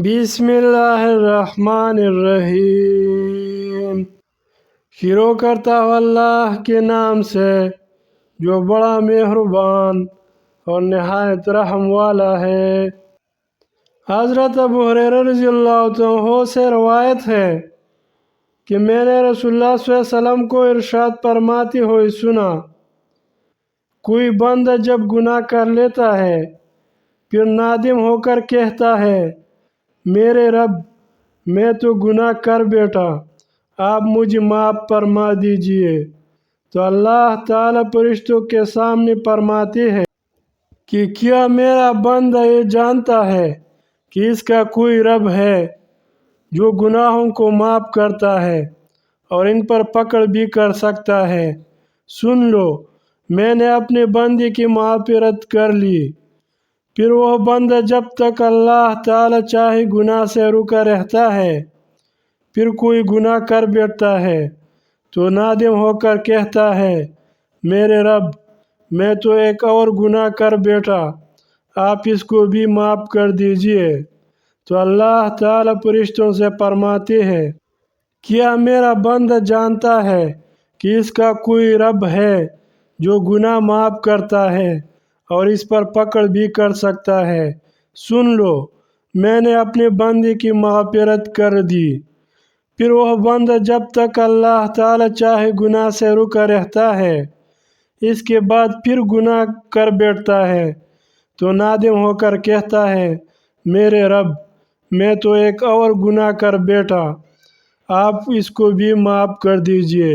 بسم اللہ الرحمن الرحیم۔ شروع کرتا ہوں اللہ کے نام سے جو بڑا مہربان اور نہایت رحم والا ہے۔ حضرت ابو ہریرہ رضی اللہ عنہ سے روایت ہے کہ میں نے رسول اللہ صلی اللہ علیہ وسلم کو ارشاد فرماتے ہوئے سنا، کوئی بندہ جب گناہ کر لیتا ہے پھر نادم ہو کر کہتا ہے، میرے رب میں تو گناہ کر بیٹھا، آپ مجھے معاف فرما دیجئے، تو اللہ تعالیٰ فرشتوں کے سامنے فرماتے ہیں کہ کیا میرا بندہ یہ جانتا ہے کہ اس کا کوئی رب ہے جو گناہوں کو معاف کرتا ہے اور ان پر پکڑ بھی کر سکتا ہے۔ سن لو، میں نے اپنے بندے کی مغفرت کر لی۔ پھر وہ بندہ جب تک اللہ تعالیٰ چاہے گناہ سے رکا رہتا ہے، پھر کوئی گناہ کر بیٹھتا ہے تو نادم ہو کر کہتا ہے، میرے رب میں تو ایک اور گناہ کر بیٹھا، آپ اس کو بھی معاف کر دیجئے، تو اللہ تعالیٰ فرشتوں سے فرماتے ہیں، کیا میرا بندہ جانتا ہے کہ اس کا کوئی رب ہے جو گناہ معاف کرتا ہے اور اس پر پکڑ بھی کر سکتا ہے۔ سن لو، میں نے اپنے بندے کی مغفرت کر دی۔ پھر وہ بندہ جب تک اللہ تعالیٰ چاہے گناہ سے رکا رہتا ہے، اس کے بعد پھر گناہ کر بیٹھتا ہے تو نادم ہو کر کہتا ہے، میرے رب میں تو ایک اور گناہ کر بیٹھا، آپ اس کو بھی معاف کر دیجئے،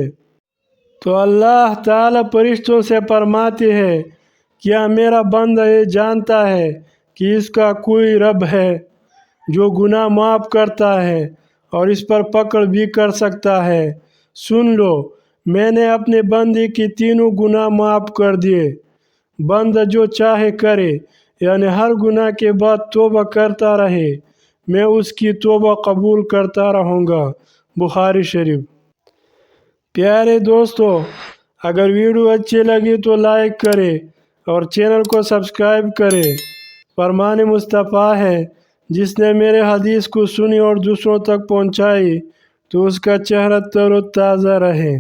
تو اللہ تعالیٰ فرشتوں سے فرماتے ہیں، کیا میرا بندہ یہ جانتا ہے کہ اس کا کوئی رب ہے جو گناہ معاف کرتا ہے اور اس پر پکڑ بھی کر سکتا ہے۔ سن لو، میں نے اپنے بندے کی تینوں گناہ معاف کر دیے۔ بندہ جو چاہے کرے، یعنی ہر گناہ کے بعد توبہ کرتا رہے، میں اس کی توبہ قبول کرتا رہوں گا۔ بخاری شریف۔ پیارے دوستو، اگر ویڈیو اچھی لگی تو لائک کرے اور چینل کو سبسکرائب کرے۔ فرمان مصطفیٰ ہے، جس نے میرے حدیث کو سنی اور دوسروں تک پہنچائی تو اس کا چہرہ تر و تازہ رہے۔